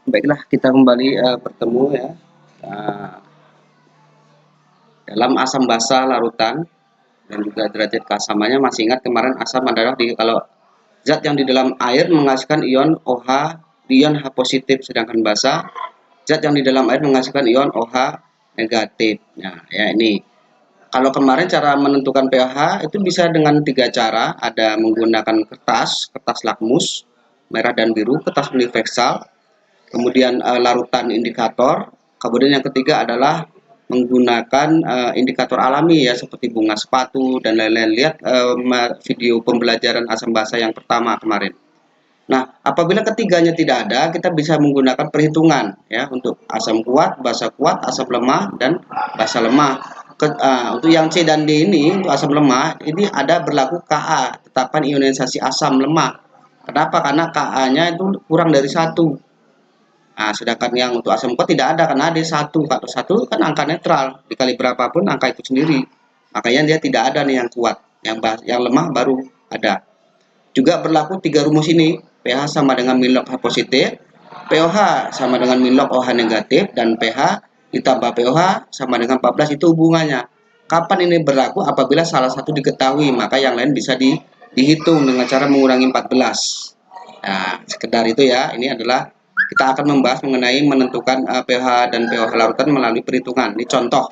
Baiklah, kita kembali bertemu ya uh, dalam asam basa larutan dan juga derajat keasamannya. Masih ingat kemarin asam adalah kalau zat yang di dalam air menghasilkan ion OH, ion H positif, sedangkan basa zat yang di dalam air menghasilkan ion OH negatif. Nah, ya ini. Kalau kemarin cara menentukan pH itu bisa dengan 3 cara, ada menggunakan kertas lakmus merah dan biru, kertas universal, kemudian larutan indikator, kemudian yang ketiga adalah menggunakan indikator alami ya seperti bunga sepatu dan lain-lain. Lihat video pembelajaran asam basa yang pertama kemarin. Nah, apabila ketiganya tidak ada, kita bisa menggunakan perhitungan ya untuk asam kuat, basa kuat, asam lemah dan basa lemah. Untuk yang C dan D ini untuk asam lemah ini ada berlaku Ka, tetapan ionisasi asam lemah. Kenapa? Karena Ka-nya itu kurang dari 1. Nah, sedangkan yang untuk asam kuat tidak ada karena ada 1. Kalau 1 kan angka netral, dikali berapapun angka itu sendiri. Makanya dia tidak ada nih yang kuat. Yang lemah baru ada. Juga berlaku 3 rumus ini. pH sama dengan min log H positif, pOH sama dengan min log OH negatif, dan pH ditambah pOH sama dengan 14. Itu hubungannya. Kapan ini berlaku? Apabila salah satu diketahui, maka yang lain bisa dihitung dengan cara mengurangi 14. Nah, sekedar itu ya. Ini adalah kita akan membahas mengenai menentukan pH dan pOH larutan melalui perhitungan. Ini contoh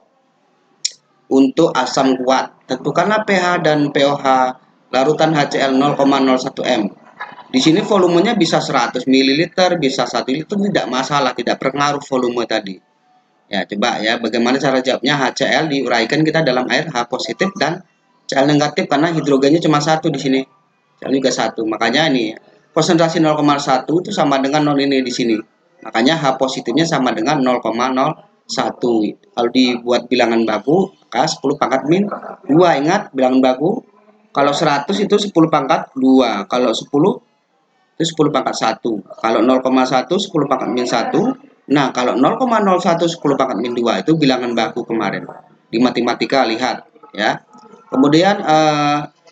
untuk asam kuat. Tentukanlah pH dan pOH larutan HCl 0,01 m. Di sini volumenya bisa 100 ml, bisa 1 liter, tidak masalah, tidak berpengaruh volume tadi. Ya, coba ya bagaimana cara jawabnya. HCl diuraikan kita dalam air H positif dan Cl negatif karena hidrogennya cuma 1 di sini. Cl juga 1. Makanya ini konsentrasi 0,1 itu sama dengan 0 ini di sini. Makanya H positifnya sama dengan 0,01. Kalau dibuat bilangan baku, maka 10 pangkat min 2. Ingat bilangan baku. Kalau 100 itu 10 pangkat 2. Kalau 10 itu 10 pangkat 1. Kalau 0,1 10 pangkat min 1. Nah, kalau 0,01 10 pangkat min 2 itu bilangan baku kemarin. Di matematika lihat ya. Kemudian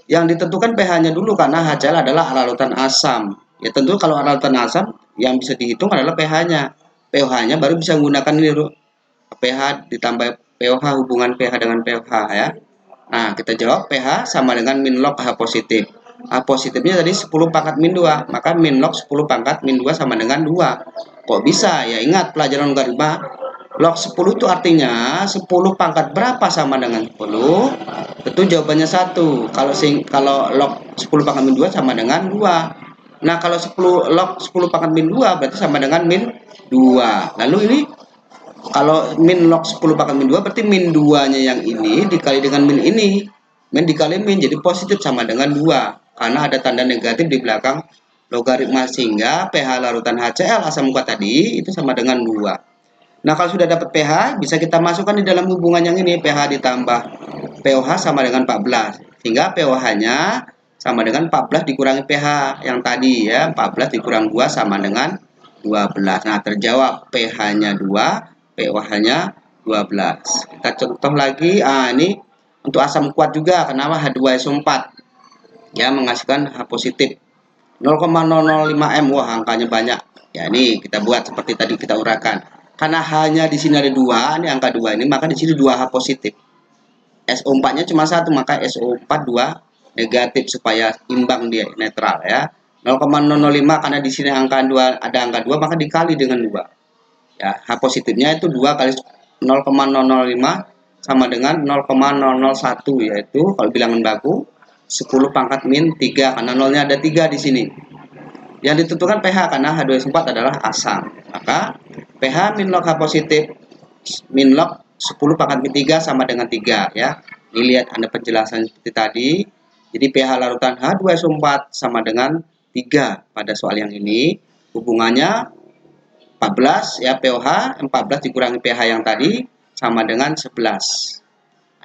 yang ditentukan pH-nya dulu karena HCl adalah larutan asam. Ya tentu kalau larutan asam yang bisa dihitung adalah pH-nya. pH-nya baru bisa menggunakan ini pH ditambah pOH, hubungan pH dengan pH ya. Nah, kita jawab pH sama dengan min log H positif. H positifnya tadi 10 pangkat min 2, maka min log 10 pangkat min 2 sama dengan 2. Kok bisa? Ya ingat pelajaran logaritma. Log 10 itu artinya 10 pangkat berapa sama dengan 10? Tentu jawabannya 1. Kalau log 10 pangkat min 2 sama dengan 2. Nah, kalau 10 log 10 pangkat min 2 berarti sama dengan min 2. Lalu ini kalau min log 10 pangkat min 2 berarti min 2-nya yang ini dikali dengan min ini. Min dikali min jadi positif sama dengan 2. Karena ada tanda negatif di belakang logaritma sehingga pH larutan HCl asam kuat tadi itu sama dengan 2. Nah, kalau sudah dapat pH bisa kita masukkan di dalam hubungan yang ini. pH ditambah pOH sama dengan 14. Sehingga pOH-nya sama dengan 14 dikurangi pH yang tadi ya. 14 dikurang 2 sama dengan 12. Nah, terjawab pH-nya 2, pOH-nya 12. Kita contoh lagi. Ini untuk asam kuat juga. Kenapa? H2SO4 ya menghasilkan H positif 0,005 m. Wah, angkanya banyak. Ya, ini kita buat seperti tadi kita uraikan. Karena hanya di sini ada 2, ini angka 2 ini, maka di sini 2H positif. SO4-nya cuma 1, maka SO4 2 negatif supaya imbang dia netral ya. 0,005 karena di sini angka 2 ada angka 2 maka dikali dengan 2. Ya, H positifnya itu 2 kali 0,005 sama dengan 0,001 yaitu kalau bilangan baku 10 pangkat min 3 karena nolnya ada 3 di sini. Yang ditentukan pH karena H2SO4 adalah asam. Maka pH min log H positif min log 10 pangkat min 3 sama dengan 3 ya. Ini lihat Anda penjelasan seperti tadi. Jadi pH larutan H2SO4 sama dengan 3 pada soal yang ini. Hubungannya 14 ya, pOH 14 dikurangi pH yang tadi sama dengan 11.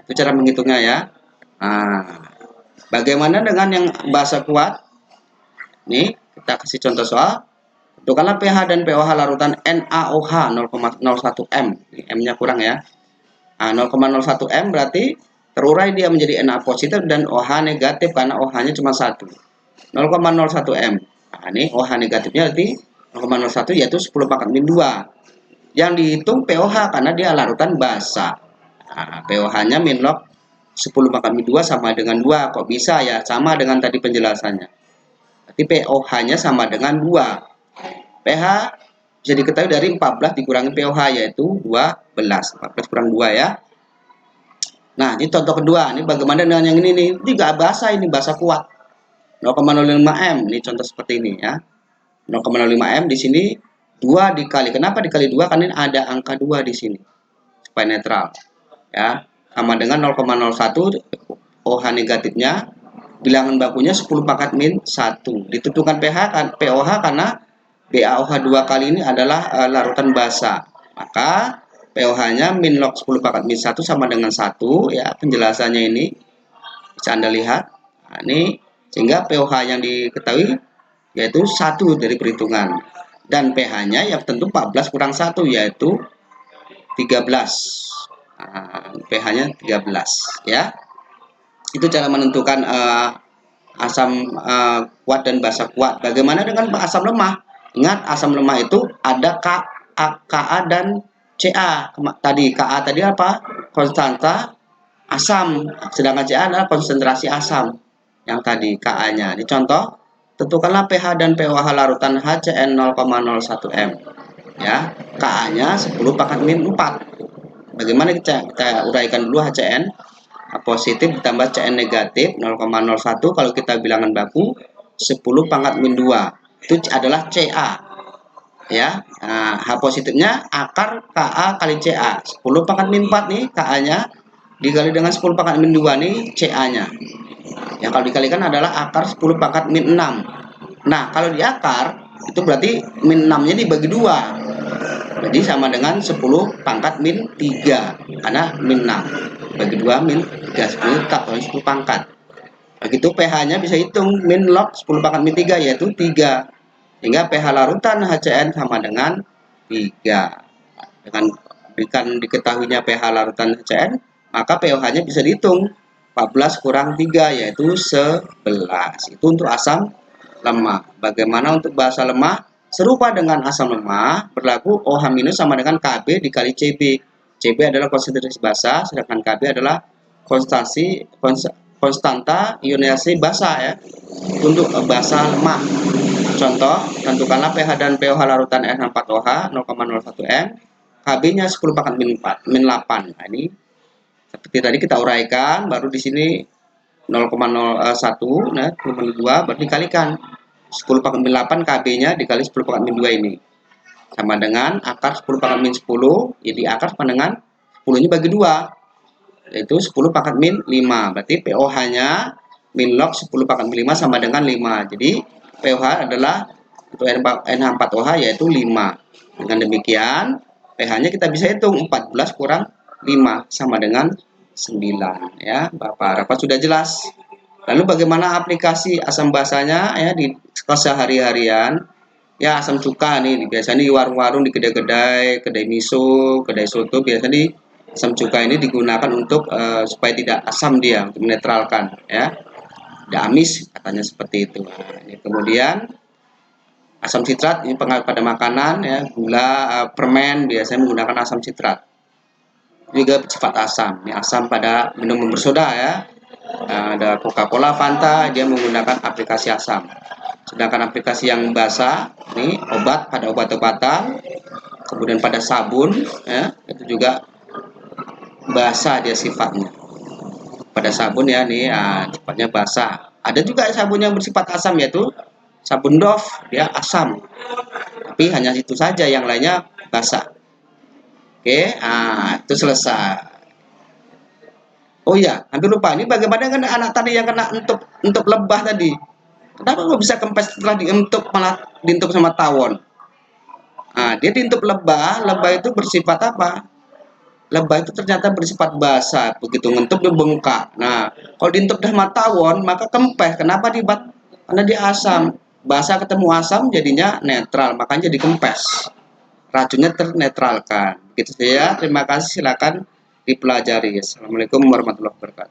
Itu cara menghitungnya ya. Nah, bagaimana dengan yang basa kuat? Nih, kita kasih contoh soal. Tentukanlah pH dan pOH larutan NaOH 0,01 m. M-nya kurang ya. Nah, 0,01 m berarti terurai dia menjadi Na positif dan OH negatif karena OH-nya cuma 1. 0,01 m. Nah, ini OH negatifnya berarti 0,01 yaitu 10 pangkat min 2. Yang dihitung pOH karena dia larutan basa. Nah, pOH-nya min log 10 pangkat min 2 sama dengan 2. Kok bisa ya? Sama dengan tadi penjelasannya. Berarti pOH-nya sama dengan 2. pH bisa diketahui dari 14 dikurangi pOH yaitu 12. 14 kurang 2 ya. Nah, ini contoh kedua. Ini bagaimana dengan yang ini nih? Ini basa, ini basa kuat. 0,05 M. Ini contoh seperti ini ya. 0,05 M di sini 2 dikali. Kenapa dikali 2? Karena ada angka 2 di sini. Supaya netral. Ya, sama dengan 0,01 OH negatifnya, bilangan bakunya 10 pangkat min 1. Ditentukan pOH karena BaOH 2 kali ini adalah larutan basa. Maka pOH-nya min log 10 pangkat min 1 sama dengan 1 ya. Penjelasannya ini bisa Anda lihat. Nah, ini sehingga pOH yang diketahui yaitu 1 dari perhitungan. Dan pH-nya ya tentu 14 kurang 1 yaitu 13. Nah, pH-nya 13 ya. Itu cara menentukan asam kuat dan basa kuat. Bagaimana dengan asam lemah? Ingat, asam lemah itu ada Ka dan Ca. Tadi Ka tadi apa? Konstanta asam, sedangkan Ca adalah konsentrasi asam. Yang tadi Ka-nya. Ini contoh, tentukanlah pH dan pOH larutan HCN 0,01 M. Ya, Ka-nya 10 pangkat min 4. Bagaimana kita uraikan dulu HCN positif ditambah Cn negatif 0,01 kalau kita bilangan baku 10 pangkat min 2 itu adalah Ca ya. Nah, H positifnya akar Ka kali Ca 10 pangkat min 4 nih Ka-nya dikali dengan 10 pangkat min 2 nih Ca-nya yang kalau dikalikan adalah akar 10 pangkat min 6. Nah, kalau di akar itu berarti min 6 nya dibagi 2 jadi sama dengan 10 pangkat min 3 karena min 6 bagi 2 min 3 10 tetap 10 pangkat. Begitu pH-nya bisa hitung min log 10 pangkat min 3 yaitu 3. Sehingga pH larutan HCN sama dengan 3. Dengan diketahuinya pH larutan HCN, maka pOH-nya bisa dihitung 14 kurang 3 yaitu 11. Itu untuk asam lemah. Bagaimana untuk basa lemah? Serupa dengan asam lemah, berlaku OH- sama dengan Kb dikali Cb. Cb adalah konsentrasi basa, sedangkan Kb adalah konstanta ionisasi basa ya. Untuk basa lemah. Contoh, tentukanlah pH dan pOH larutan N4OH 0,01 M. Kb-nya 10 pangkat min 4, min 8. Nah, ini seperti tadi kita uraikan, baru di sini 0,01, nah 2 berarti dikalikan 10 pangkat min 8 Kb-nya dikali 10 pangkat min 2 ini. Sama dengan akar 10 pangkat min 10, jadi akar sama dengan 10-nya bagi 2. Yaitu 10 pangkat min 5. Berarti pOH-nya min log 10 pangkat min 5 sama dengan 5. Jadi pOH adalah untuk NH4OH yaitu 5. Dengan demikian, pH-nya kita bisa hitung 14 kurang 5 sama dengan 9 ya. Bapak Rapat sudah jelas. Lalu bagaimana aplikasi asam basanya ya di kesehari-harian? Ya, asam cuka nih biasanya di warung-warung, di kedai-kedai, kedai miso, kedai soto biasanya di asam cuka ini digunakan untuk supaya tidak asam dia, untuk menetralkan ya. Tidak amis katanya seperti itu. Nah, ini kemudian asam sitrat ini pengaruh pada makanan ya, gula, permen biasanya menggunakan asam sitrat. Juga sifat asam. Ini asam pada minum bersoda ya. Ada Coca-Cola, Fanta, dia menggunakan aplikasi asam. Sedangkan aplikasi yang basa, ini obat pada obat-obatan, kemudian pada sabun, ya, itu juga basa dia sifatnya. Pada sabun ya nih, sifatnya basa. Ada juga sabun yang bersifat asam yaitu sabun Dove, dia asam. Tapi hanya itu saja, yang lainnya basa. Oke, itu selesai. Oh iya, hampir lupa. Ini bagaimana dengan anak tadi yang kena untuk lebah tadi? Kenapa kok bisa kempes setelah dientuk malah dientuk sama tawon? Dia dientuk lebah. Lebah itu bersifat apa? Lebah itu ternyata bersifat basah. Begitu ngentuk dia bengkak. Nah, kalau dientuk sama tawon maka kempes. Kenapa karena dia asam. Basah ketemu asam jadinya netral, makanya jadi kempes. Racunnya ternetralkan. Begitu saja. Terima kasih. Silakan dipelajari. Assalamualaikum warahmatullahi wabarakatuh.